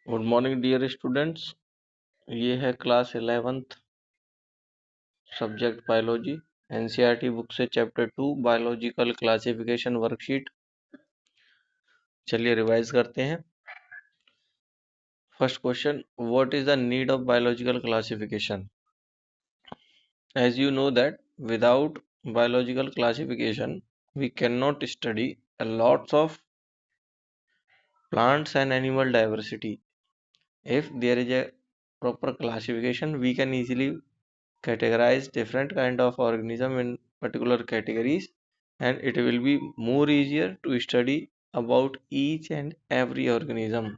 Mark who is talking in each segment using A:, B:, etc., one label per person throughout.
A: Good morning dear students. ये है class 11th subject biology. NCERT book से chapter 2 biological classification worksheet. चलिए revise करते हैं। First question, what is the need of biological classification? As you know that without biological classification we cannot study a lots of plants and animal diversity. If there is a proper classification, we can easily categorize different kind of organism in particular categories, and it will be more easier to study about each and every organism.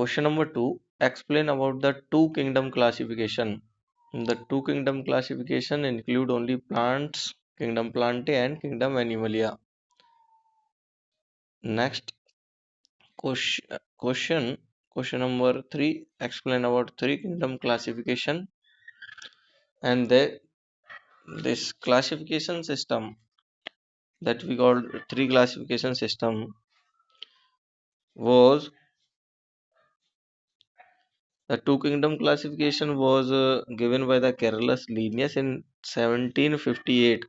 A: Question number 2, explain about the two kingdom classification. The two kingdom classification include only plants, kingdom Plantae and kingdom Animalia. Next question number 3, explain about three kingdom classification. And this classification system that we called three classification system was the two kingdom classification was given by the Carolus Linnaeus in 1758,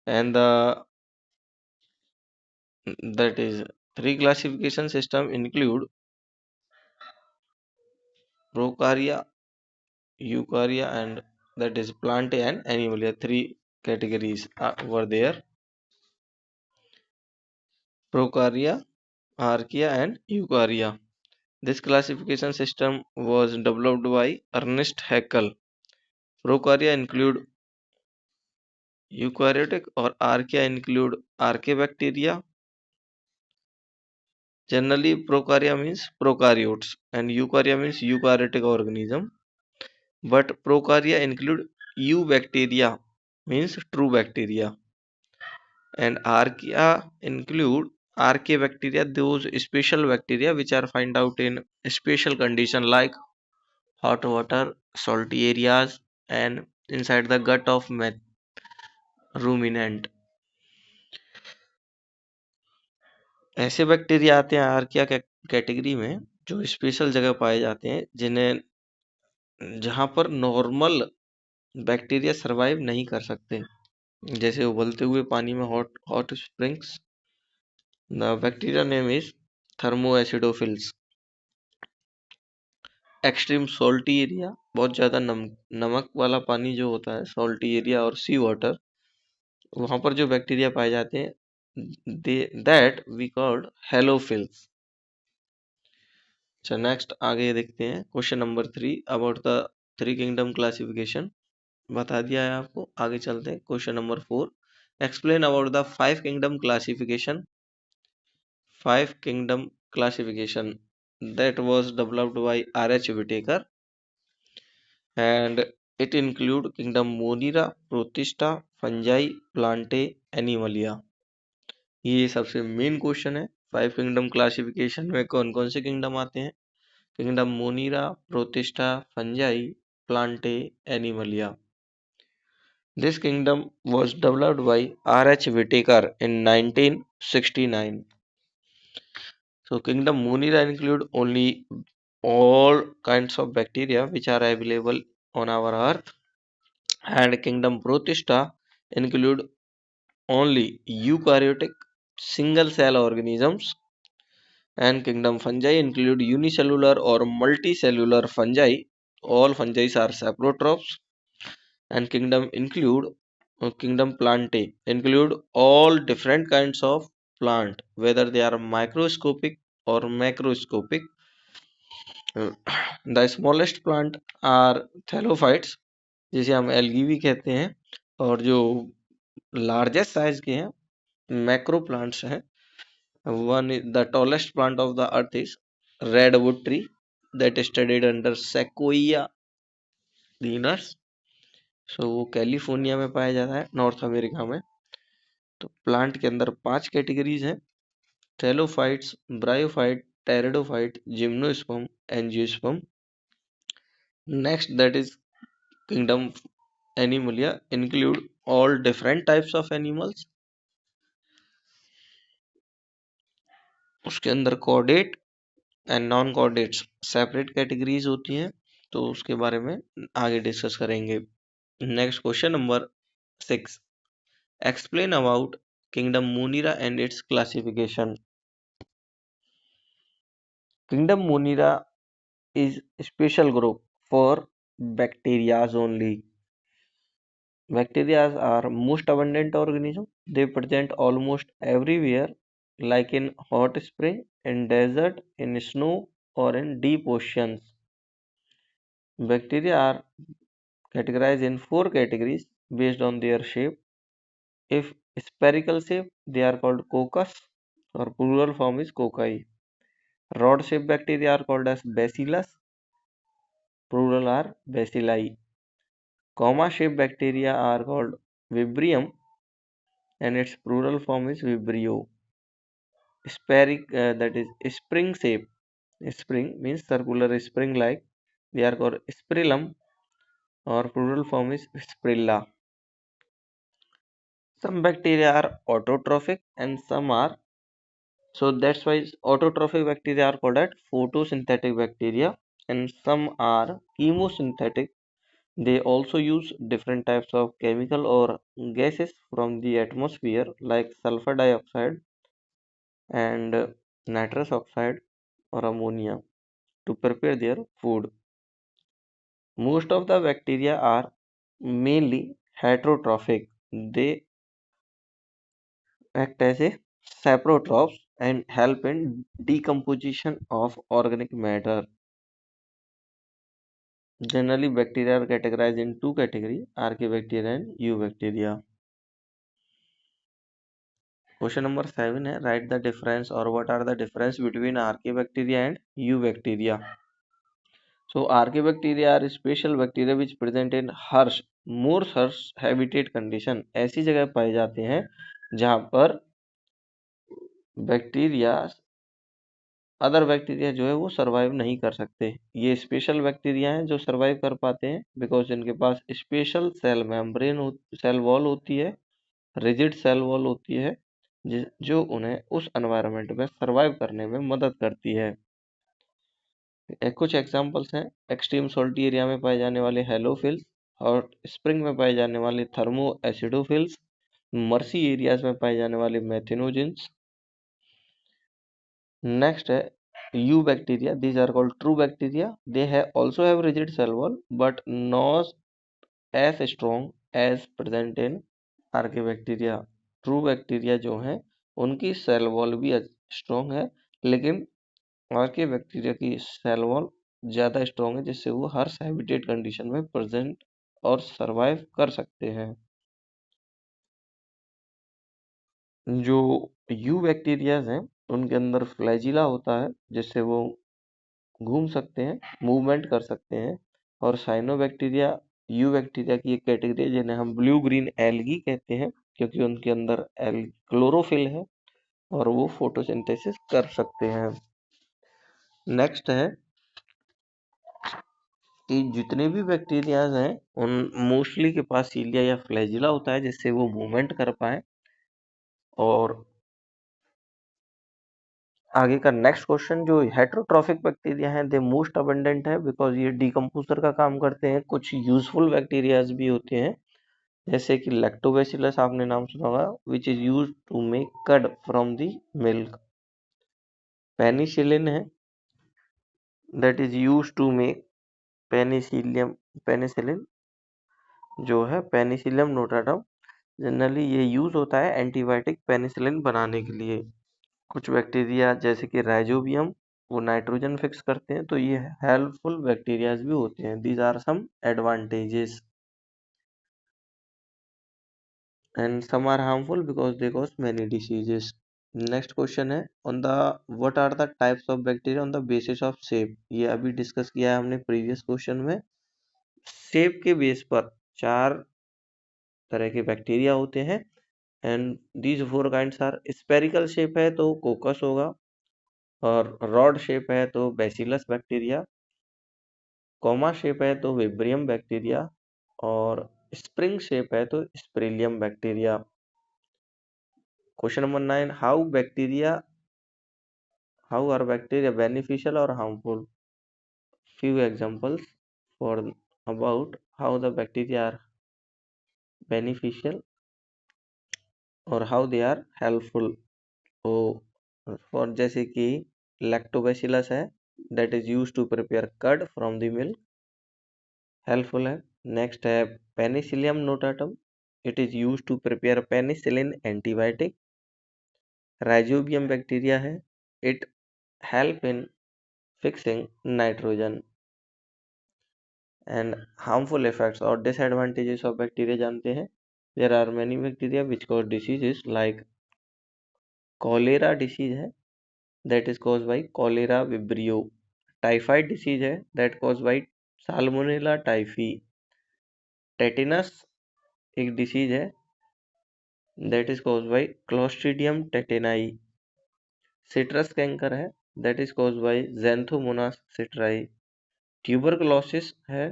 A: and that is three classification system include Prokarya, Eukarya, and that is Plantae and Animalia. Three categories were there: Prokarya, Archaea, and Eukarya. This classification system was developed by Ernest Haeckel. Prokarya include eukaryotic or archaea include archaebacteria. Generally, prokarya means prokaryotes and eukarya means eukaryotic organism. But prokarya include eubacteria means true bacteria, and archaea include archaebacteria, those special bacteria which are found out in special condition like hot water, salty areas, and inside the gut of ruminant. ऐसे bacteria आते हैं archaea category में जो special जगह पाए जाते हैं, जिन्हें जहां पर नॉर्मल बैक्टीरिया सरवाइव नहीं कर सकते, जैसे उबलते हुए पानी में hot hot springs. The bacteria name is thermoacidophiles. Extreme salty area, बहुत ज्यादा नमक वाला पानी जो होता है, सॉल्टी एरिया और सी वाटर, वहां पर जो बैक्टीरिया पाए जाते हैं, दैट वी कॉल्ड हेलोफिल्स। अच्छा, नेक्स्ट आगे देखते हैं। Question number 3 about the three kingdom classification बता दिया है आपको। आगे चलते हैं। Question number 4, explain about the five kingdom classification. Five kingdom classification that was developed by R.H. Whitaker, and it include kingdom Monera, Protista, Fungi, Plantae, Animalia. ये सबसे main question है। फाइव किंगडम क्लासिफिकेशन में कौन कौन से kingdom आते हैं? Kingdom Monera, Protista, Fungi, Plantae, Animalia. This kingdom was developed by R.H. Whitaker in 1969. So Kingdom Monera include only all kinds of bacteria which are available on our earth, and Kingdom Protista include only eukaryotic single cell organisms, and Kingdom Fungi include unicellular or multicellular fungi. All fungi are saprotrophs. And Kingdom Plantae include all different kinds of plant, whether they are microscopic or macroscopic. The smallest plant are thallophytes, जिसे हम algae भी कहते हैं, और जो largest size के हैं macro plants हैं। One is the tallest plant of the earth is redwood tree that is studied under Sequoia genus. सो वो कैलिफोर्निया में पाया जाता है, नॉर्थ अमेरिका में। तो प्लांट के अंदर 5 कैटेगरीज हैं: thallophytes, bryophyte, pteridophyte, gymnosperm, angiosperm. Next that is kingdom Animalia include all different types of animals. उसके अंदर chordate and non chordates separate categories होती हैं, तो उसके बारे में आगे डिस्कस करेंगे। Next question number 6, explain about kingdom Monera and its classification. Kingdom Monera is special group for bacteria only. Bacteria are most abundant organism. They present almost everywhere, like in hot spring, in desert, in snow, or in deep oceans. Bacteria are categorized in four categories based on their shape. If spherical shape, they are called coccus, or plural form is cocci. Rod shaped bacteria are called as bacillus, plural are bacilli. Comma-shaped bacteria are called Vibrium and its plural form is Vibrio. That is spring shape. Spring means circular spring like. They are called Spirillum or plural form is Spirilla. Some bacteria are autotrophic and some are, so that's why autotrophic bacteria are called as photosynthetic bacteria and some are chemosynthetic. They also use different types of chemical or gases from the atmosphere like sulfur dioxide and nitrous oxide or ammonia to prepare their food. Most of the bacteria are mainly heterotrophic. They act as a saprotrophs and help in decomposition of organic matter. Generally, bacteria are categorized in two categories, Archaebacteria and Eubacteria. Question number 7 है write the difference or what are the difference between Archaebacteria and Eubacteria. So Archaebacteria are special bacteria which present in harsh, more harsh habitat condition. ऐसी जगह पाए जाते हैं जहाँ पर bacteria other bacteria जो है वो सरवाइव नहीं कर सकते। ये स्पेशल बैक्टीरिया हैं जो सरवाइव कर पाते हैं बिकॉज इनके पास special cell membrane cell wall होती है, रिजिड सेल वॉल होती है जो उन्हें उस एनवायरनमेंट में सरवाइव करने में मदद करती है। कुछ एग्जांपल्स हैं, एक्सट्रीम सॉल्टी एरिया में पाए जाने वाले हेलोफिल्स और स्प्रिंग में पाए जाने वाले थर्मो एसिडोफिल्स, मर्सी एरियाज में पाए जाने वाले मेथिनोजेंस। नेक्स्ट है eubacteria, these are called true bacteria, they have also have rigid cell wall but not as strong as present in archaebacteria. True bacteria जो हैं उनकी सेल वॉल भी strong है लेकिन आर्किबैक्टीरिया की सेल वॉल ज़्यादा strong है जिससे वो हर हैबिटेट कंडीशन में प्रेजेंट और सरवाइव कर सकते हैं। जो यू बैक्टीरियाज हैं उनके अंदर फ्लैजिला होता है जिससे वो घूम सकते हैं, मूवमेंट कर सकते हैं। और साइनोबैक्टीरिया यू बैक्टीरिया की एक कैटेगरी है जिन्हें हम ब्लू ग्रीन एल्गी कहते हैं क्योंकि उनके अंदर एल क्लोरोफिल है और वो फोटोसिंथेसिस कर सकते हैं। नेक्स्ट है कि जितने भी बैक्टीरियाज हैं उन मोस्टली के पास सीलिया या फ्लैजिला होता है जिससे वो मूवमेंट कर पाए। और आगे का नेक्स्ट क्वेश्चन, जो हेटेरोट्रॉफिक बैक्टीरिया हैं दे मोस्ट अबंडेंट है बिकॉज ये डिकम्पोजर का काम करते हैं। कुछ यूजफुल बैक्टीरियाज भी होते हैं जैसे कि लैक्टोबैसिलस आपने नाम सुना होगा which is use to make curd from the milk. Penicillin है that is use to make penicillium, penicillin जो है पेनिसिलियम नोटाटम, जनरली ये यूज होता है एंटीबायोटिक पेनिसिलिन बनाने के लिए। कुछ बैक्टीरिया जैसे कि राइजोबियम वो नाइट्रोजन फिक्स करते हैं तो ये हेल्पफुल बैक्टीरियाज भी होते हैं। These are some advantages and some are harmful because they cause many diseases. Next question है on the what are the types of bacteria on the basis of shape. ये अभी डिस्कस किया है हमने previous question में। Shape के base पर चार तरह के बैक्टीरिया होते हैं and these four kinds are, spherical shape है तो कोकस होगा, और रॉड शेप है तो बैसिलस बैक्टीरिया, कॉमा शेप है तो विब्रियम बैक्टीरिया, और स्प्रिंग शेप है तो spirillum bacteria. Question number 9, how bacteria How are bacteria beneficial or harmful? Few examples for about how the bacteria are beneficial और how they are helpful. तो for जैसे कि lactobacillus है that is used to prepare curd from the milk, helpful है. Next है Penicillium notatum, it is used to prepare penicillin antibiotic. Rhizobium bacteria है, it help in fixing nitrogen. And harmful effects or disadvantages of bacteria जानते हैं. There are many bacteria which cause diseases like cholera disease है that is caused by cholera vibrio. Typhoid disease है that caused by salmonella typhi. Tetanus एक disease है that is caused by clostridium tetani. Citrus canker है that is caused by xanthomonas citri. Tuberculosis है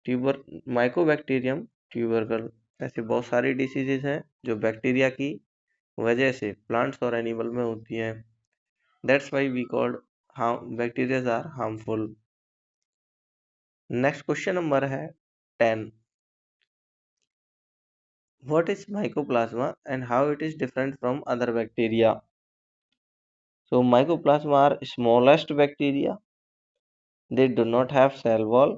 A: tuber Mycobacterium tubercle. ऐसे बहुत सारी diseases हैं जो बैक्टीरिया की वजह से प्लांट्स और एनिमल में होती हैं. That's why we called bacterias are harmful. Next question number है 10. What is mycoplasma and how it is different from other bacteria? So mycoplasma are smallest bacteria. They do not have cell wall.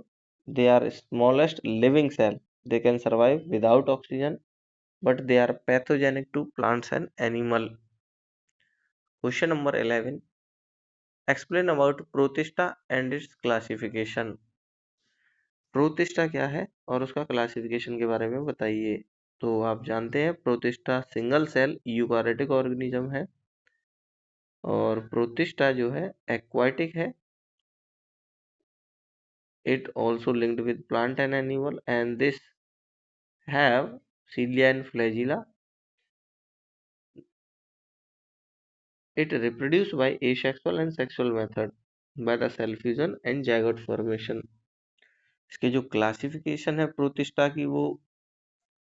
A: They are smallest living cell. They can survive without oxygen, but they are pathogenic to plants and animal. Question number 11. Explain about Protista and its classification. Protista क्या है और उसका classification के बारे में बताइए. तो आप जानते हैं protista single cell eukaryotic organism है और प्रोटिस्टा जो है एक्वाटिक है. It also linked with plant and animal and this have cilia and flagella. It reproduced by asexual and sexual method by the cell fusion and zygote formation. इसकी जो classification है protista की वो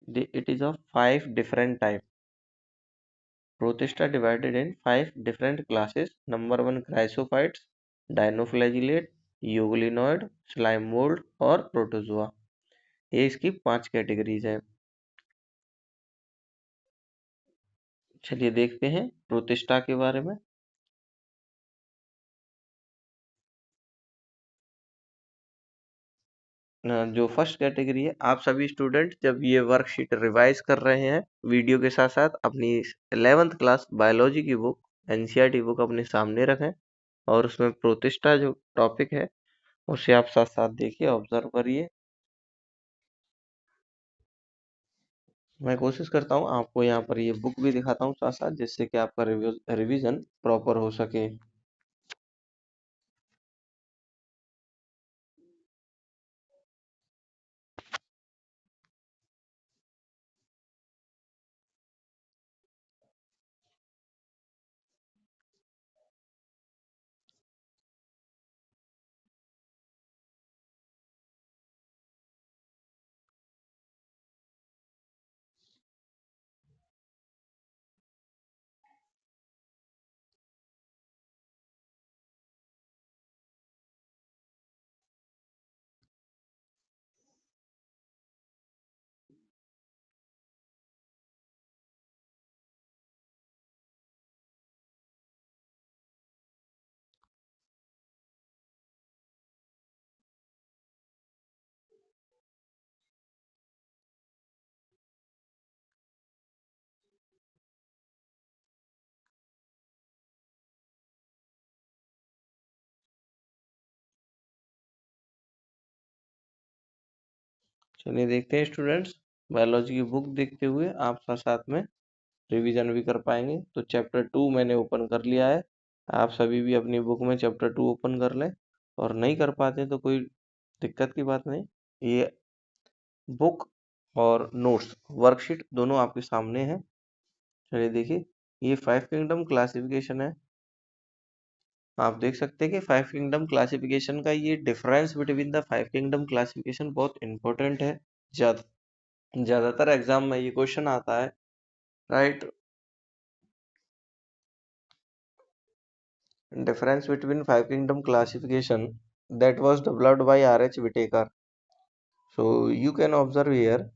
A: it is of 5 different type. Protista divided in 5 different classes. Number 1 chrysophytes, dinoflagellate, euglenoid, slime mold और protozoa. ये इसकी 5 categories हैं. चलिए देखते हैं प्रोटिस्टा के बारे में. जो फर्स्ट कैटेगरी है, आप सभी स्टूडेंट जब ये वर्कशीट रिवाइज कर रहे हैं वीडियो के साथ साथ अपनी 11th क्लास बायोलॉजी की बुक एनसीईआरटी बुक अपने सामने रखें और उसमें प्रोटिस्टा जो टॉपिक है उसे आप साथ साथ देखिए, ऑब्जर्व करिए. मैं कोशिश करता हूँ आपको यहाँ पर ये बुक भी दिखाता हूँ साथ साथ जिससे कि आपका रिवीजन प्रॉपर हो सके. चलिए देखते हैं स्टूडेंट्स, बायोलॉजी की बुक देखते हुए आप साथ साथ में रिवीजन भी कर पाएंगे. तो चैप्टर 2 मैंने ओपन कर लिया है. आप सभी भी अपनी बुक में चैप्टर 2 ओपन कर लें और नहीं कर पाते तो कोई दिक्कत की बात नहीं. ये बुक और नोट्स वर्कशीट दोनों आपके सामने है. चलिए देखिए, ये 5 किंगडम क्लासिफिकेशन है. आप देख सकते हैं कि 5 किंगडम क्लासिफिकेशन का ये difference between the 5 kingdom classification बहुत इंपॉर्टेंट है. ज्यादातर एग्जाम में ये क्वेश्चन आता है, right. Difference between five kingdom classification that was developed by R.H. Whitaker. So you can observe here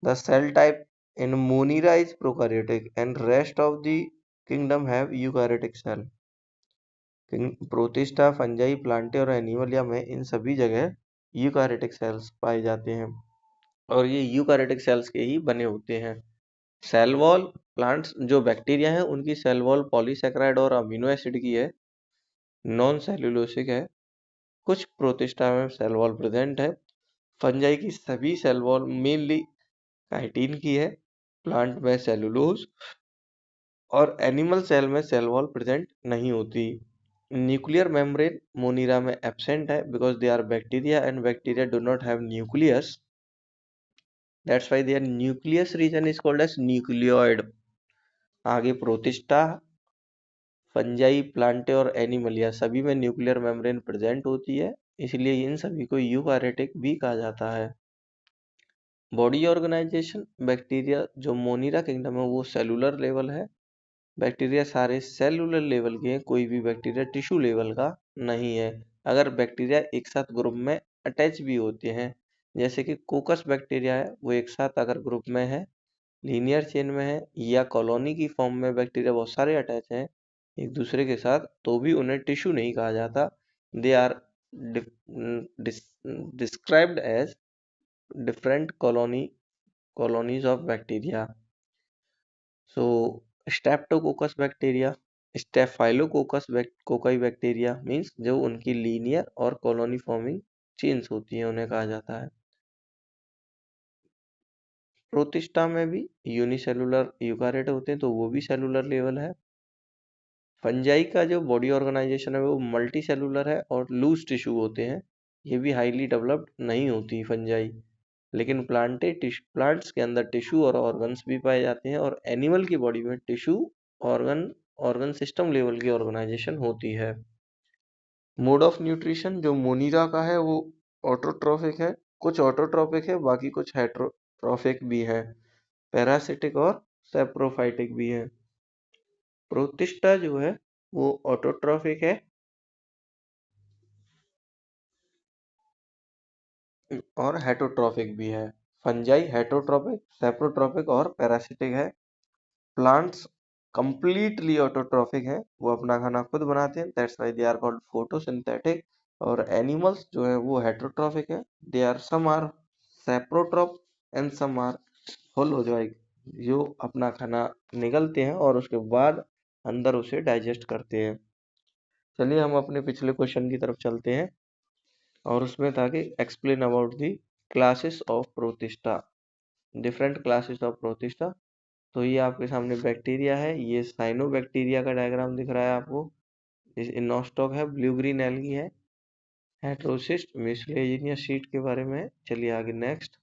A: the cell type in Monera is prokaryotic and rest of the kingdom have eukaryotic cell. Protista, fungi, Plantae और Animalia में इन सभी जगह eukaryotic sales पाए जाते हैं और ये eukaryotic sales के ही बने होते हैं। सेल वॉल प्लांट्स जो बैक्टीरिया है उनकी सेल वॉल पॉलीसेकेराइड और अमीनो एसिड की है, नॉन सेल्यूलोसिक है। कुछ प्रोटिस्टा में सेल वॉल प्रेजेंट है। फंजाई की सभी सेल वॉल मेनली काइटिन की है। प्लांट में सेलुलोज और एनिमल सेल में सेल वॉल प्रेजेंट नहीं होती। न्यूक्लियर मेम्ब्रेन मोनीरा में एब्सेंट है because they are bacteria and bacteria do not have nucleus, that's why their nucleus region is called as nucleoid. आगे प्रोटिस्टा, फंजाई, प्लांटे और Animalia सभी में nuclear membrane present होती है, इसलिए इन सभी को यूकारियोटिक भी कहा जाता है। बॉडी ऑर्गेनाइजेशन बैक्टीरिया जो मोनीरा किंगडम है वो सेलुलर लेवल है। बैक्टीरिया सारे सेलुलर लेवल के हैं, कोई भी बैक्टीरिया टिश्यू लेवल का नहीं है। अगर बैक्टीरिया एक साथ ग्रुप में अटैच भी होते हैं, जैसे कि कोकस बैक्टीरिया है वो एक साथ अगर ग्रुप में है, लीनियर चेन में है या कॉलोनी की फॉर्म में बैक्टीरिया बहुत सारे अटैच हैं एक दूसरे के साथ, तो भी उन्हें टिश्यू नहीं कहा जाता। They are described as different colonies of bacteria. So streptococcus bacteria, staphylococcus cocci bacteria means जो उनकी लीनियर और कॉलोनी फॉर्मिंग चेन्स होती हैं उन्हें कहा जाता है। प्रोटिस्टा में भी यूनिसेलुलर यूकारियोट होते हैं तो वो भी सेलुलर लेवल है। फंजाई का जो बॉडी ऑर्गेनाइजेशन है वो मल्टी सेलुलर है और लूज टिश्यू होते हैं, ये भी हाईली डेवलप्ड नहीं होती फंजाई। लेकिन प्लांट्स के अंदर टिश्यू और ऑर्गन्स भी पाए जाते हैं और एनिमल की बॉडी में टिश्यू ऑर्गन सिस्टम लेवल की ऑर्गेनाइजेशन होती है। मोड ऑफ न्यूट्रिशन जो मोनीरा का है वो ऑटोट्रॉफिक है, कुछ ऑटोट्रॉफिक है बाकी कुछ हेटरोट्रॉफिक भी है, पैरासिटिक और सेप्रोफाइटिक भी है। प्रोटिस्टा जो है वो ऑटोट्रॉफिक है और हेटरोट्रॉफिक भी है। फंजाई हेटरोट्रॉफिक, सेप्रोट्रॉफिक और पैरासिटिक है। प्लांट्स कंप्लीटली ऑटोट्रॉफिक है, वो अपना खाना खुद बनाते हैं, that's why they are called photosynthetic. और एनिमल्स जो है वो हेटरोट्रॉफिक है, they are some are saprotroph and some are holozoic, जो अपना खाना निगलते हैं और उसके बाद अंदर उसे डाइजेस्ट करते हैं। चलिए हम अपने पिछले क्वेश्चन की तरफ चलते हैं और उसमें था कि explain about the classes of protista, different classes of protista. तो ये आपके सामने बैक्टीरिया है, ये साइनो बैक्टीरिया का डायग्राम दिख रहा है आपको। इनोस्टॉक है, ब्लू ग्रीन एल्गी है, हेट्रोसिस्ट मिसलेनियस शीट के बारे में है। चलिए आगे नेक्स्ट।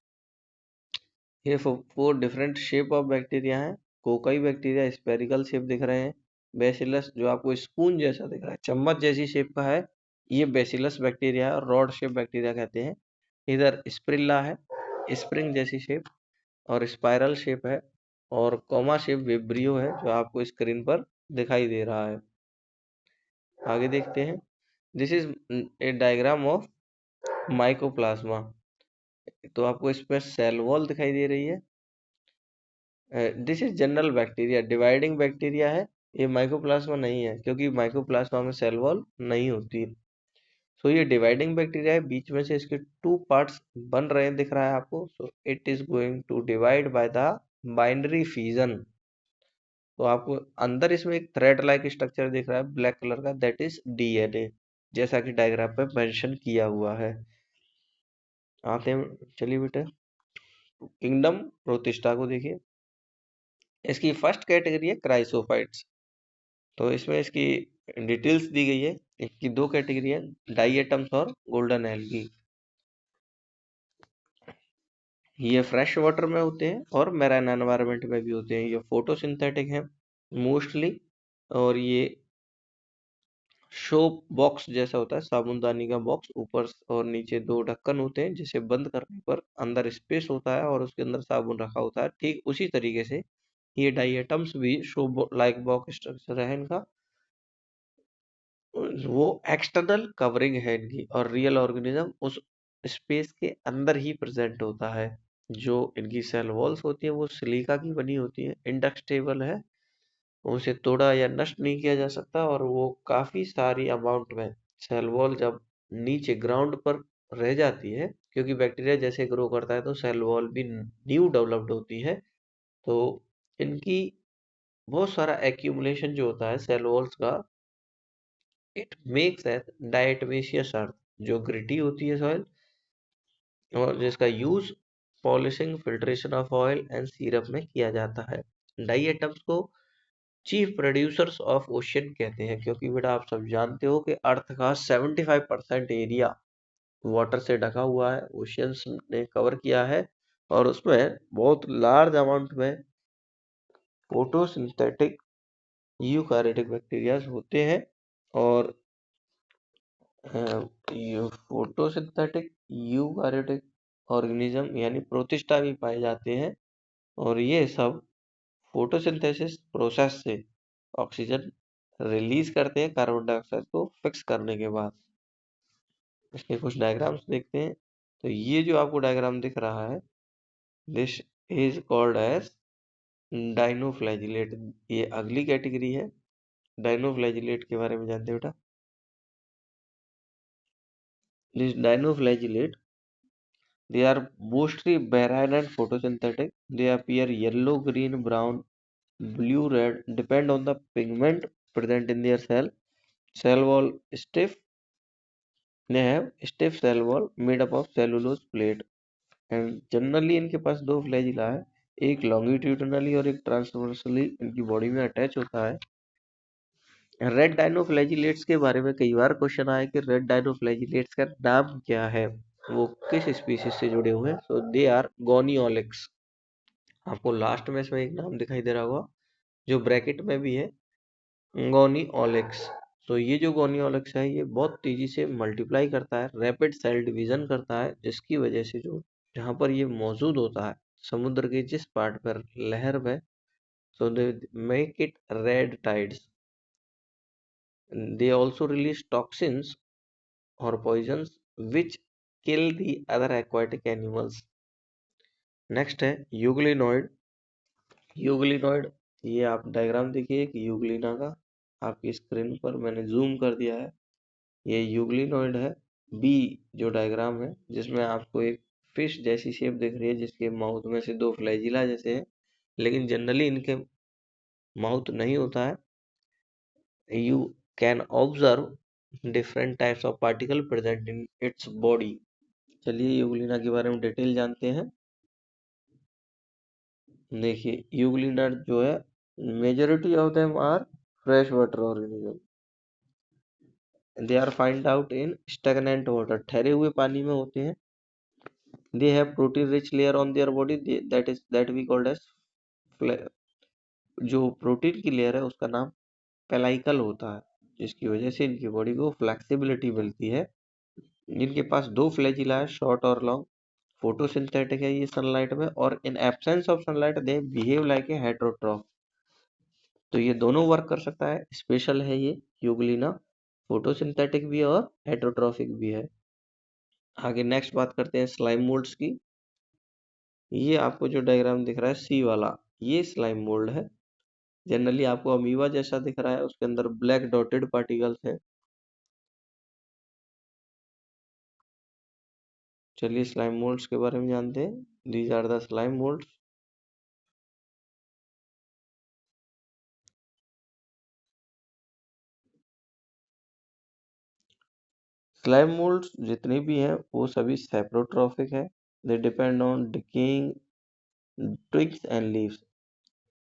A: ये four different shape of bacteria हैं। कोकाई बैक्टीरिया स्पेरिकल शेप दिख रहे हैं। बेसिलस जो आपको स्पून जैसा दिख रहा है, चम्मच जैसी शेप का है, ये बेसिलस बैक्टीरिया है और रॉड शेप बैक्टीरिया कहते हैं। इधर स्प्रिल्ला है, स्प्रिंग जैसी शेप और स्पाइरल शेप है, और कॉमा शेप विब्रियो है जो आपको स्क्रीन पर दिखाई दे रहा है। आगे देखते हैं। This is a diagram of mycoplasma. तो आपको इसमें सेल वॉल दिखाई दे रही है। This is general bacteria, dividing bacteria है, ये माइकोप्लाज्मा नहीं है क्योंकि माइकोप्लाज्मा में सेल वॉल नहीं होती। सो ये डिवाइडिंग बैक्टीरिया है, बीच में से इसके टू पार्ट्स बन रहे हैं दिख रहा है आपको। So it is going to divide by the binary fission. तो आपको अंदर इसमें एक थ्रेड लाइक स्ट्रक्चर दिख रहा है ब्लैक कलर का, दैट इज डीएनए, जैसा कि डायग्राम पे मेंशन किया हुआ है। आते हैं, चलिए बेटा किंगडम प्रोटिस्टा को देखिए। इसकी फर्स्ट कैटेगरी है क्राइसोफाइट्स। तो इसमें इसकी डिटेल्स दी गई है। इसकी दो कैटेगरी है, डाइएटम्स और गोल्डन एल्गी। ये फ्रेश वाटर में होते हैं और मैराइन एनवायरनमेंट में भी होते हैं। ये फोटोसिंथेटिक हैं मोस्टली, और ये शो बॉक्स जैसा होता है, साबुनदानी का बॉक्स, ऊपर और नीचे दो ढक्कन होते हैं जिसे बंद करने पर अंदर स्पेस होता है और उसके अंदर साबुन रखा होता है। ठीक उसी तरीके से ये डाइएटम्स भी शो लाइक बॉक्स स्ट्रक्चर है इनका। वो एक्सटर्नल कवरिंग है इनकी, और रियल ऑर्गेनिज्म उस स्पेस के अंदर ही प्रेजेंट होता है। जो इनकी सेल वॉल्स होती है वो सिलिका की बनी होती है, इंडस्टेबल है, उसे तोड़ा या नष्ट नहीं किया जा सकता, और वो काफी सारी अमाउंट में सेल वॉल जब नीचे ग्राउंड पर रह जाती है, क्योंकि बैक्टीरिया जैसे ग्रो करता है तो सेल वॉल भी न्यू डेवलप्ड होती है, तो इनकी बहुत सारा एक्यूमुलेशन जो होता है सेल वॉल्स का, इट मेक्स एट डायटमेशियस अर्थ, जो ग्रिटी होती है सॉइल, और जिसका use polishing, filtration of oil and syrup में किया जाता है। डाई एटम्स को चीफ प्रोड्यूसर्स ऑफ ओशियन कहते हैं, क्योंकि बेटा आप सब जानते हो कि अर्थ का 75% एरिया वाटर से ढका हुआ है, ओशियंस ने कवर किया है, और उसमें बहुत लार्ज अमाउंट में फोटोसिंथेटिक यूकारियोटिक बैक्टीरिया होते हैं, और ये फोटोसिंथेटिक यूकारियोटिक ऑर्गेनिज्म यानी प्रोटिस्टा भी पाए जाते हैं, और ये सब फोटोसिंथेसिस प्रोसेस से ऑक्सीजन रिलीज करते हैं कार्बन डाइऑक्साइड को फिक्स करने के बाद। इसके कुछ डायग्राम्स देखते हैं। तो ये जो आपको डायग्राम दिख रहा है, दिस इज कॉल्ड एज डाइनोफ्लैजिलेट, ये अगली कैटेगरी है। डाइनोफ्लैजिलेट के बारे में जानते हो बेटा? This dinoflagellate, they are mostly barren and photosynthetic. They appear yellow, green, brown, blue, red, depend on the pigment present in their cell. Cell wall stiff. They have stiff cell wall made up of cellulose plate. And generally इनके पास दो flagella है, एक longitudinally और एक transversely इनकी body में attach होता है। रेड डाइनोफ्लैजिलेट्स के बारे में कई बार क्वेश्चन आया कि रेड डाइनोफ्लैजिलेट्स का नाम क्या है, वो किस स्पीशीज से जुड़े हुए हैं। सो दे आर गोनियोलिक्स। आपको लास्ट में इसमें एक नाम दिखाई दे रहा होगा जो ब्रैकेट में भी है, गोनियोलिक्स। तो ये जो गोनियोलिक्स है ये बहुत तेजी से मल्टीप्लाई करता है, रैपिड सेल डिवीजन करता है, जिसकी वजह से जो जहाँ पर ये मौजूद होता है समुद्र के जिस पार्ट पर लहर में, so they make it red tides. They also release toxins or poisons which kill the other aquatic animals. Next है यूग्लिनॉइड। यूग्लिनॉइड, ये आप डायग्राम देखिए कि यूग्लिना का आपकी स्क्रीन पर मैंने जूम कर दिया है, ये यूग्लिनॉइड है। बी जो डायग्राम है जिसमें आपको एक फिश जैसी शेप दिख रही है, जिसके माउथ में से दो फ्लैजिला जैसे है, लेकिन जनरली इनके माउथ नहीं होता है। You can observe different types of particle present in its body. चलिए यूग्लिना के बारे में डिटेल जानते हैं। देखिए यूग्लिना जो है, majority of them are fresh water organism. They are find out in stagnant water, ठहरे हुए पानी में होते हैं। They have protein rich layer on their body, that we called as, जो प्रोटीन की लेयर है उसका नाम पेलाइकल होता है, जिसकी वजह से इनकी बॉडी को फ्लेक्सिबिलिटी मिलती है। इनके पास दो फ्लैजिला है, शॉर्ट और लॉन्ग, फोटोसिंथेटिक है ये सनलाइट में, और in absence of sunlight they behave like a heterotroph. तो ये दोनों वर्क कर सकता है, स्पेशल है ये यूग्लिना, फोटोसिंथेटिक भी है और हेटेरोट्रॉफिक भी है। आगे नेक्स्ट बात करते हैं स्लाइम मोल्ड्स की। ये आपको जो डायग्राम दिख रहा है सी वाला, ये स्लाइम मोल्ड है। जनरली आपको अमीबा जैसा दिख रहा है, उसके अंदर ब्लैक डॉटेड पार्टिकल्स है। चलिए स्लाइम मोल्ड्स के बारे में जानते हैं। These are the slime moulds. Slime moulds जितने भी हैं वो सभी सेप्रोट्रॉफिक है। They depend on decaying twigs and leaves.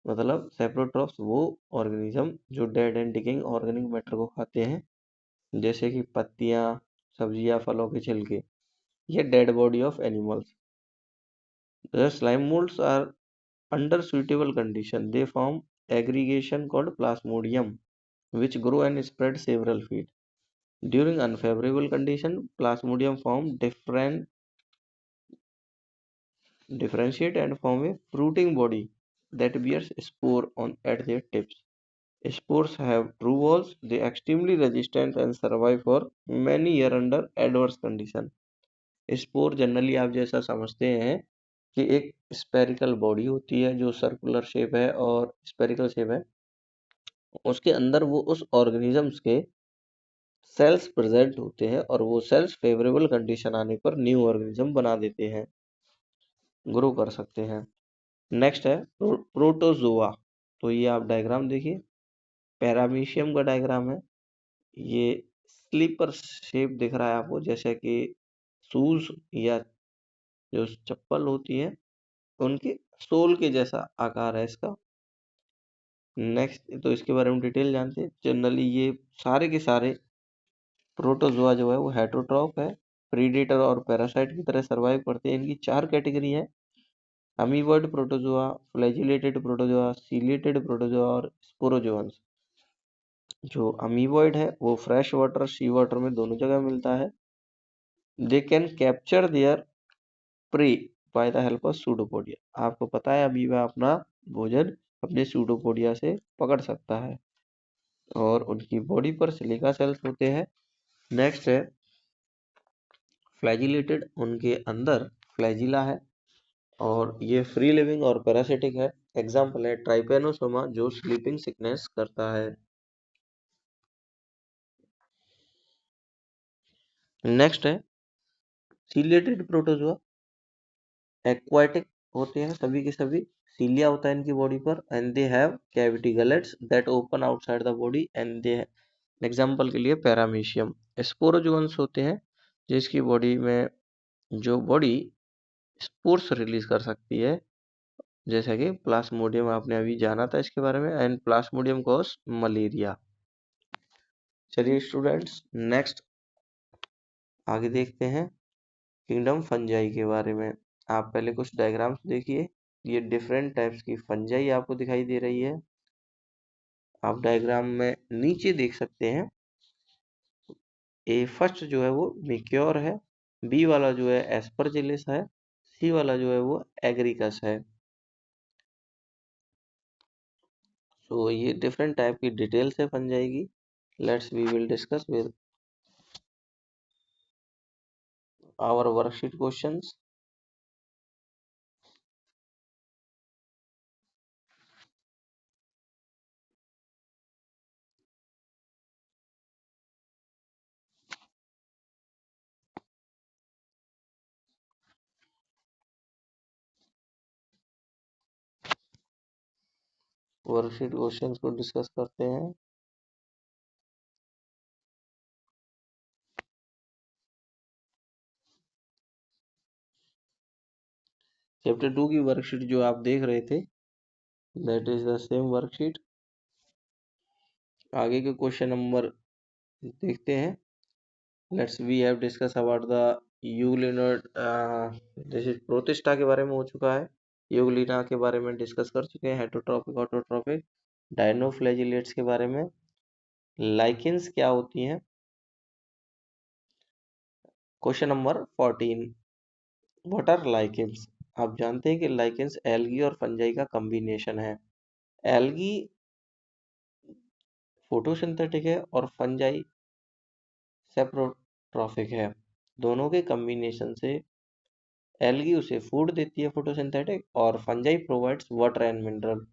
A: मतलब सेप्रोट्रॉफ्स वो ऑर्गेनिज्म जो dead and decaying organic matter को खाते हैं, जैसे कि पत्तियां, सब्जियां, फलों के छिलके, ये dead body of animals. The slime molds are under suitable condition. They form aggregation called plasmodium, which grow and spread several feet. During unfavorable condition, plasmodium form differentiate and form a fruiting body that bears spore on at their tips. Spores have true walls. They extremely resistant and survive for many years under adverse condition. Spore generally आप जैसा समझते हैं कि एक spherical body होती है जो circular shape है और स्पेरिकल शेप है, उसके अंदर वो उस ऑर्गेनिजम्स के सेल्स प्रेजेंट होते हैं और वो सेल्स फेवरेबल कंडीशन आने पर न्यू ऑर्गेनिज्म बना देते हैं, ग्रो कर सकते हैं। नेक्स्ट है प्रोटोजोआ। तो ये आप डायग्राम देखिए, पैरामीशियम का डायग्राम है। ये स्लीपर शेप दिख रहा है आपको, जैसे कि शूज या जो चप्पल होती है उनके सोल के जैसा आकार है इसका। नेक्स्ट तो इसके बारे में डिटेल जानते हैं। जनरली ये सारे के सारे प्रोटोजोआ जो है वो हेटरोट्रॉफ है, प्रीडेटर और पैरासाइट की तरह सर्वाइव करते हैं। इनकी 4 कैटेगरी है: amoeboid protozoa, flagellated protozoa, ciliated protozoa और स्पोरोजोअन्स। जो अमीबॉइड है वो फ्रेश वाटर, सी वाटर में दोनों जगह मिलता है। They can capture there pray by the help of pseudopodia. आपको पता है अमीबा अपना भोजन अपने सूडोपोडिया से पकड़ सकता है और उनकी बॉडी पर सिलिका सेल्स होते हैं। नेक्स्ट है फ्लैजिलेटेड। उनके अंदर फ्लैजिला है और ये फ्री लिविंग और पैरासिटिक है। एग्जाम्पल है ट्राइपेनोसोमा जो स्लीपिंग सिकनेस करता है। नेक्स्ट है सीलिएटेड प्रोटोजोआ। एक्वाटिक होते हैं सभी के सभी, सीलिया होता है इनकी बॉडी पर and they have cavity gullets that open outside the body and they, example के लिए पैरामीशियम। स्पोरोजोन्स होते हैं जिसकी बॉडी में जो बॉडी स्पोर्स रिलीज कर सकती है, जैसा कि प्लाज्मोडियम आपने अभी जाना था इसके बारे में, एंड प्लाज्मोडियम कॉज मलेरिया। चलिए स्टूडेंट्स नेक्स्ट आगे देखते हैं किंगडम फंजाई के बारे में। आप पहले कुछ डायग्राम्स देखिए। ये डिफरेंट टाइप्स की फंजाई आपको दिखाई दे रही है। आप डायग्राम में नीचे देख सकते हैं। ए फर्स्ट जो है वो मिक्योर है, बी वाला जो है एस्परजिलिस है, सी वाला जो है वो एग्रिकस है। सो ये डिफरेंट टाइप की डिटेल से बन जाएगी। Let's we will discuss with our worksheet questions. Worksheet questions को डिस्कस करते हैं। चैप्टर 2 की वर्कशीट जो आप देख रहे थे that is the same worksheet. आगे के क्वेश्चन नंबर देखते हैं। Let's we have discuss about the euglenoid, जैसे प्रोटिस्टा के बारे में हो चुका है, यूग्लिना के बारे में डिस्कस कर चुके हैं, हेटरोट्रॉपिक ऑटोट्रॉपिक, डायनोफ्लैजिलेट्स के बारे में, लाइकेंस क्या होती हैं। Question number 14, what are lichens. आप जानते हैं कि लाइकेंस एल्गी और फंजाई का कॉम्बिनेशन है। एल्गी फोटोसिंथेटिक है और फंजाई सेप्रोट्रॉफिक है। दोनों के कॉम्बिनेशन से एल्गी उसे फूड देती है फोटोसिंथेटिक, और fungi provides water and mineral.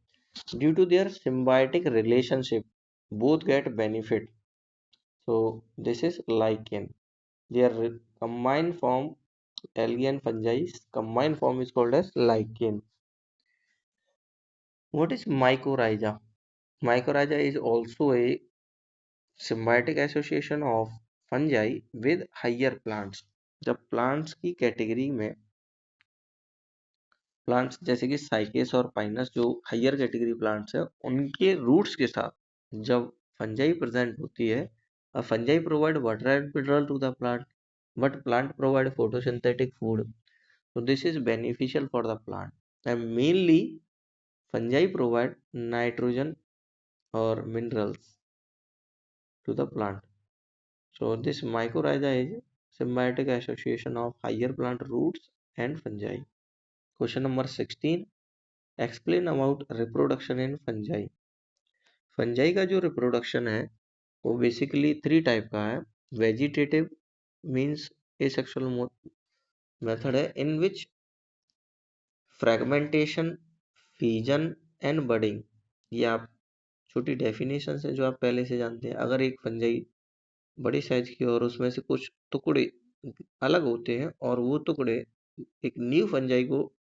A: Due to their symbiotic relationship both get benefit, so this is lichen. Their combined form, algae and fungi combined form is called as lichen. What is mycorrhiza? Mycorrhiza is also a symbiotic association of fungi with higher plants. जब plants की category में plants जैसे कि साइकेस और Pinus जो higher category plants है उनके roots के साथ जब फंजाई प्रेजेंट होती है, fungi provide water and mineral to the plant but plant provide photosynthetic food, so this is beneficial for the plant, and mainly fungi provide nitrogen or minerals to the plant. So this mycorrhiza is symbiotic association of higher plant roots and fungi. Question number 16, explain about reproduction in fungi. Fungi का जो reproduction है वो basically 3 type का है। Vegetative means asexual method है इन विच fragmentation, fission and budding. ये आप छोटी डेफिनेशन है जो आप पहले से जानते हैं। अगर एक फंजाई बड़ी साइज की और उसमें से कुछ टुकड़े अलग होते हैं और वो टुकड़े एक न्यू फंजाई को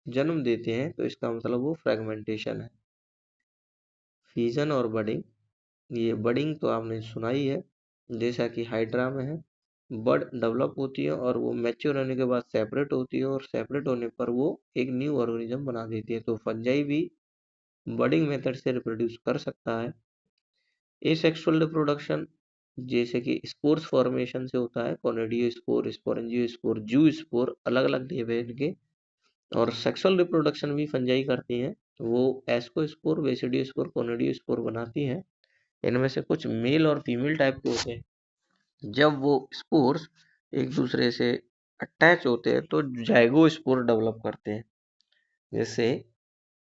A: जन्म देते हैं तो इसका मतलब वो फ्रेगमेंटेशन है। फीजन और बडिंग, ये बडिंग तो आपने सुना ही है, जैसा कि हाइड्रा में है। बड डेवलप होती है और वो मैच्योर होने के बाद सेपरेट होती है और सेपरेट होने पर वो एक न्यू ऑर्गेनिज्म बना देती है। तो फंजाई भी बडिंग मेथड से रिप्रोड्यूस कर सकता है। एसेक्सुअल रिप्रोडक्शन जैसे कि स्पोर्स फॉर्मेशन से होता है, कोनिडियो स्पोर, स्पोरेंजियो स्पोर, जू स्पोर, अलग अलग नेम है इनके। और सेक्सुअल रिप्रोडक्शन भी फंजाई करती हैं, वो एस्को स्पोर, बेसिडियो स्पोर, कोनिडियो स्पोर बनाती हैं। इनमें से कुछ मेल और फीमेल टाइप के होते हैं। जब वो स्पोर्स एक दूसरे से अटैच होते हैं तो जाइगो स्पोर डेवलप करते हैं, जिससे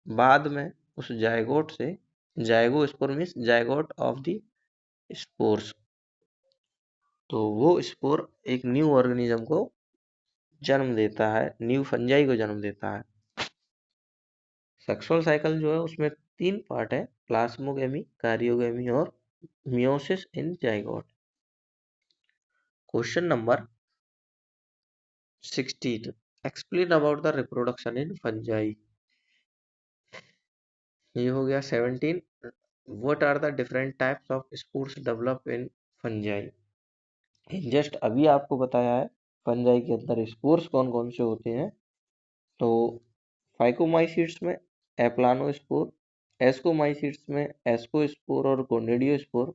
A: बाद में उस जायगोट से, zygote spore means zygote of the spores, तो वो स्पोर एक न्यू ऑर्गेनिज्म को जन्म देता है, न्यू फंजाई को जन्म देता है। सेक्सुअल साइकिल जो है उसमें 3 पार्ट है, प्लास्मोगेमी, कारियोगेमी और meiosis in zygote. Question number 16, explain about the reproduction in fungi. ये हो गया 17, what are the different types of spores develop in fungi. Just अभी आपको बताया है फंजाई के अंदर स्पोर्स कौन कौन से होते हैं। तो फाइकोमाइसीट्स में एप्लानोस्पोर, एस्कोमाइसीट्स में एस्कोस्पोर और कोनिडियोस्पोर,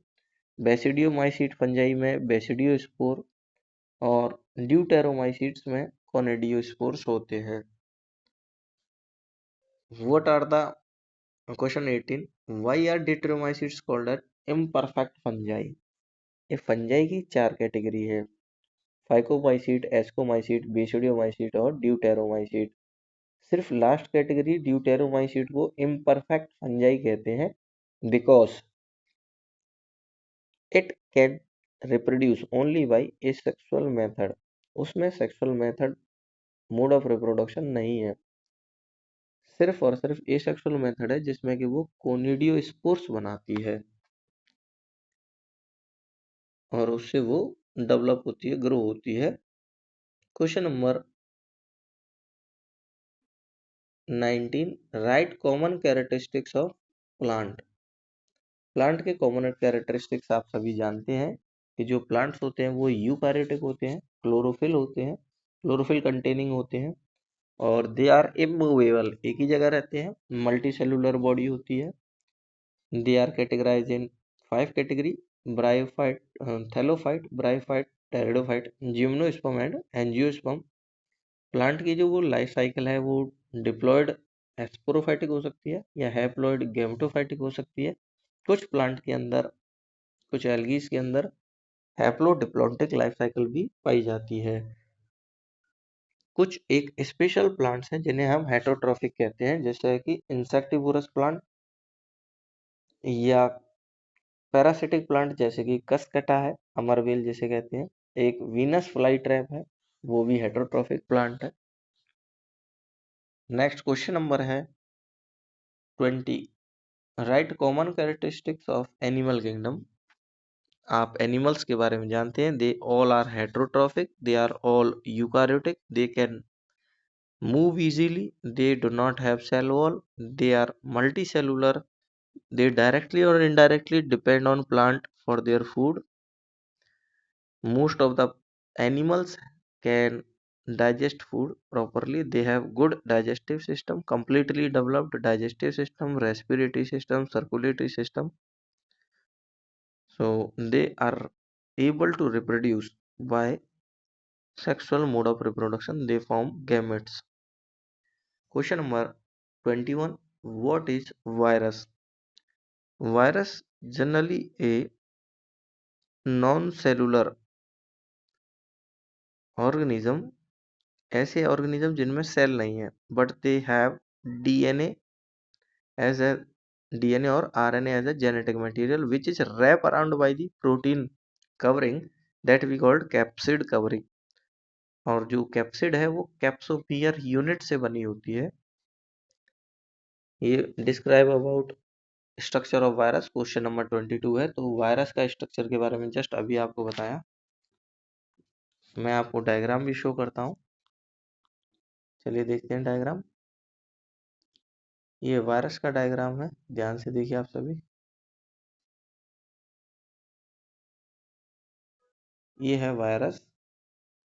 A: बेसिडियोमाइसीट फंजाई में बेसिडियोस्पोर और ड्यूटेरोमाइसीट्स में कोनिडियोस्पोर्स होते हैं। What are the question 18, why are deuteromycetes called an imperfect fungi. ये फंजाई की 4 कैटेगरी है, फाइकोमाइसीट, एस्कोमाइसीट, बेसिडियोमाइसीट और ड्यूटेरोमाइसीट। सिर्फ लास्ट कैटेगरी ड्यूटेरोमाइसीट को इम्परफेक्ट फंजाई कहते हैं because it can reproduce only by asexual method. उसमें sexual method, mode of reproduction नहीं है, सिर्फ और सिर्फ एसेक्सुअल मेथड है जिसमें कि वो कोनिडियोस्पोर्स बनाती है और उससे वो डेवलप होती है, ग्रो होती है। Question number 19, right common characteristics of plant. Plant के कॉमन कैरेक्टरिस्टिक्स आप सभी जानते हैं कि जो प्लांट्स होते हैं वो यूकैरियोटिक होते हैं, क्लोरोफिल होते हैं, क्लोरोफिल कंटेनिंग होते हैं और दे आर इमूवेबल, एक ही जगह रहते हैं, मल्टी सेलुलर बॉडी होती है। They are categorize in 5 category, bryophyte, thallophyte, bryophyte, pteridophyte, gymnosperm and angiosperm. Plant की जो वो लाइफ साइकिल है वो डिप्लॉयड एस्पोरोफाइटिक हो सकती है या हैप्लॉयड गेमेटोफाइटिक हो सकती है। कुछ प्लांट के अंदर, कुछ एल्गीज के अंदर हैप्लोडिप्लॉन्टिक लाइफ साइकिल भी पाई जाती है। कुछ एक स्पेशल प्लांट्स हैं जिन्हें हम हेटरोट्रॉफिक कहते हैं, जैसे कि इंसेक्टिवोरस प्लांट या पैरासिटिक प्लांट जैसे कि कसकटा है, अमरवेल जिसे कहते हैं। एक वीनस फ्लाई ट्रैप है, वो भी हेटरोट्रॉफिक प्लांट है। नेक्स्ट क्वेश्चन नंबर है 20, write common characteristics of animal kingdom. आप एनिमल्स के बारे में जानते हैं, they all are heterotrophic, they are all eukaryotic, they can move easily, they do not have cell wall, they are multicellular, they directly or indirectly depend on plant for their food. Most of the animals can digest food properly, they have good digestive system, completely developed digestive system, respiratory system, circulatory system, so they are able to reproduce by sexual mode of reproduction, they form gametes. Question number 21, what is virus? Virus generally a non-cellular organism, ऐसे organism जिनमें cell नहीं है, but they have DNA as a DNA or RNA as a genetic material which is wrapped around by the protein covering that we called capsid covering. और जो capsid है वो capsomere unit से बनी होती है। ये describe about structure of virus question number 22 है। तो वायरस का स्ट्रक्चर के बारे में जस्ट अभी आपको बताया। मैं आपको डायग्राम भी शो करता हूँ। चलिए देखते हैं डायग्राम। ये वायरस का डायग्राम है, ध्यान से देखिए आप सभी। ये है वायरस,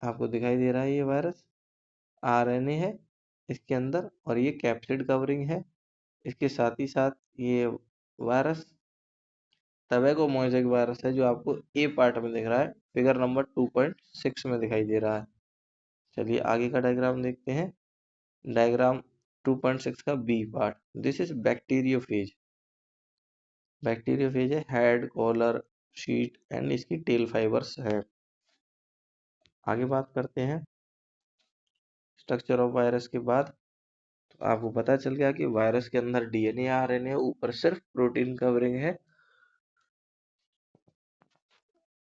A: आपको दिखाई दे रहा है। ये वायरस आरएनए है इसके अंदर और ये कैप्सिड कवरिंग है। इसके साथ ही साथ ये वायरस टबैको मोज़ेक वायरस है जो आपको ए पार्ट में दिख रहा है, फिगर नंबर 2.6 में दिखाई दे रहा है। चलिए आगे का डायग्राम देखते हैं। डायग्राम 2.6 का B part, this is bacteriophage. Bacteriophage है, हेड, कॉलर, शीट एंड इसकी टेल फाइबर्स है। आगे बात करते हैं स्ट्रक्चर ऑफ वायरस के बाद। तो आपको पता चल गया कि वायरस के अंदर डीएनए आरएनए, ऊपर सिर्फ प्रोटीन कवरिंग है।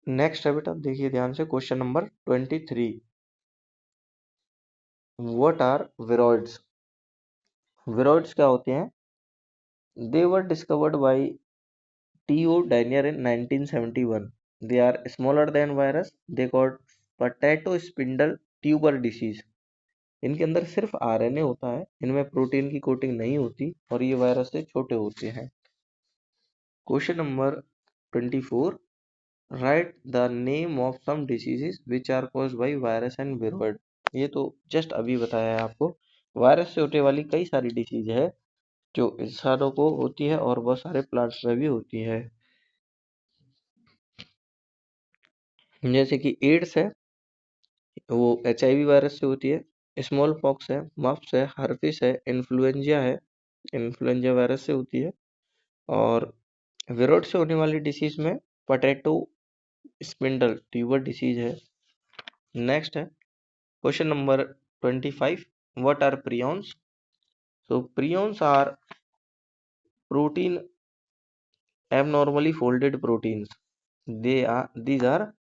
A: नेक्स्ट है बेटा, देखिए ध्यान से question number 23। What are viroids? Viroids क्या होते हैं? They were discovered by T.O. Danier in 1971. They are smaller than virus. They called potato spindle tuber disease. इनके अंदर सिर्फ आरएनए होता है, इनमें प्रोटीन की कोटिंग नहीं होती और ये वायरस से छोटे होते हैं। Question number 24। Write the name of some diseases which are caused by virus and viroid. ये तो जस्ट अभी बताया है आपको। वायरस से होने वाली कई सारी डिसीज है जो इंसानों को होती है और बहुत सारे प्लांट्स में भी होती है। जैसे कि एड्स है, वो HIV वायरस से होती है। स्मॉल पॉक्स है, मफ्स है, हर्पिस है, इन्फ्लुएंजा है, इन्फ्लुएंजा वायरस से होती है। और विरोड से होने वाली डिसीज में पोटैटो स्पिंडल ट्यूबर डिसीज है। नेक्स्ट है question number 25। What are prions? So prions are protein abnormally folded proteins. These are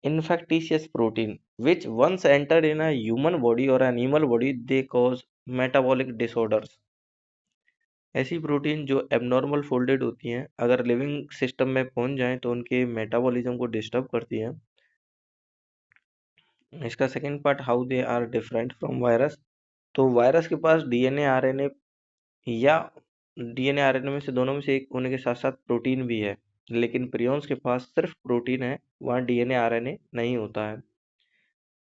A: infectious protein which once enter in a human body or animal body they cause metabolic disorders. ऐसी protein जो abnormal folded होती हैं, अगर living system में पहुंच जाएं तो उनके मेटाबॉलिज्म को डिस्टर्ब करती हैं। इसका second part, how they are different from virus. तो वायरस के पास डीएनए आरएनए या डीएनए आरएनए में से दोनों में से एक होने के साथ साथ प्रोटीन भी है, लेकिन प्रियॉन्स के पास सिर्फ प्रोटीन है, वहाँ डीएनए आरएनए नहीं होता है।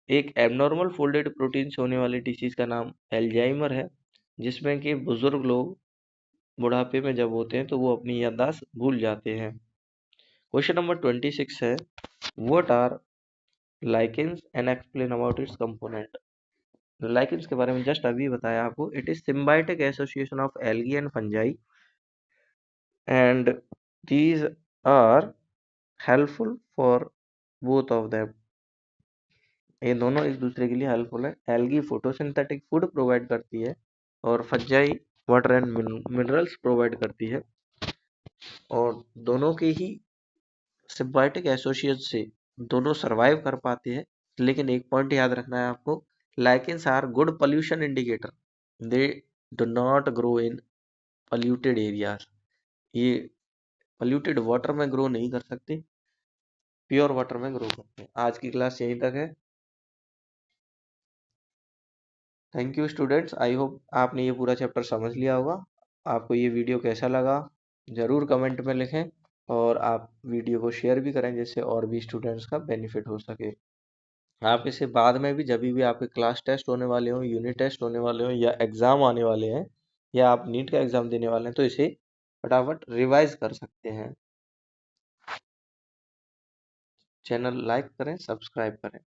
A: एक एबनॉर्मल फोल्डेड प्रोटीन से होने वाली डिसीज का नाम एल्जाइमर है, जिसमें कि बुजुर्ग लोग बुढ़ापे में जब होते हैं तो वो अपनी याददाश्त भूल जाते हैं। क्वेश्चन नंबर 26 है, what are lichens and explain about its component. Lichens के बारे में जस्ट अभी बताया आपको। It is symbiotic association of algae and fungi and these are helpful for both of them. ये दोनों एक दूसरे के लिए हेल्पफुल है। एल्गी फोटोसिंथेटिक फूड प्रोवाइड करती है और fungi water and minerals provide करती है, और दोनों के ही सिम्बायोटिक एसोसिएशन से दोनों सरवाइव कर पाते हैं। लेकिन एक पॉइंट याद रखना है आपको, lichens are good pollution indicator. They do not grow in polluted areas. ये पोल्यूटेड वाटर में ग्रो नहीं कर सकते, प्योर वाटर में ग्रो करते हैं। आज की क्लास यहीं तक है। Thank you students, I hope आपने ये पूरा चैप्टर समझ लिया होगा। आपको ये वीडियो कैसा लगा ज़रूर कमेंट में लिखें, और आप वीडियो को शेयर भी करें जिससे और भी स्टूडेंट्स का बेनिफिट हो सके। आप इसे बाद में भी, जब भी आपके क्लास टेस्ट होने वाले हों, यूनिट टेस्ट होने वाले हों, या एग्ज़ाम आने वाले हैं, या आप नीट का एग्ज़ाम देने वाले हैं, तो इसे फटाफट रिवाइज कर सकते हैं। चैनल लाइक करें, सब्सक्राइब करें।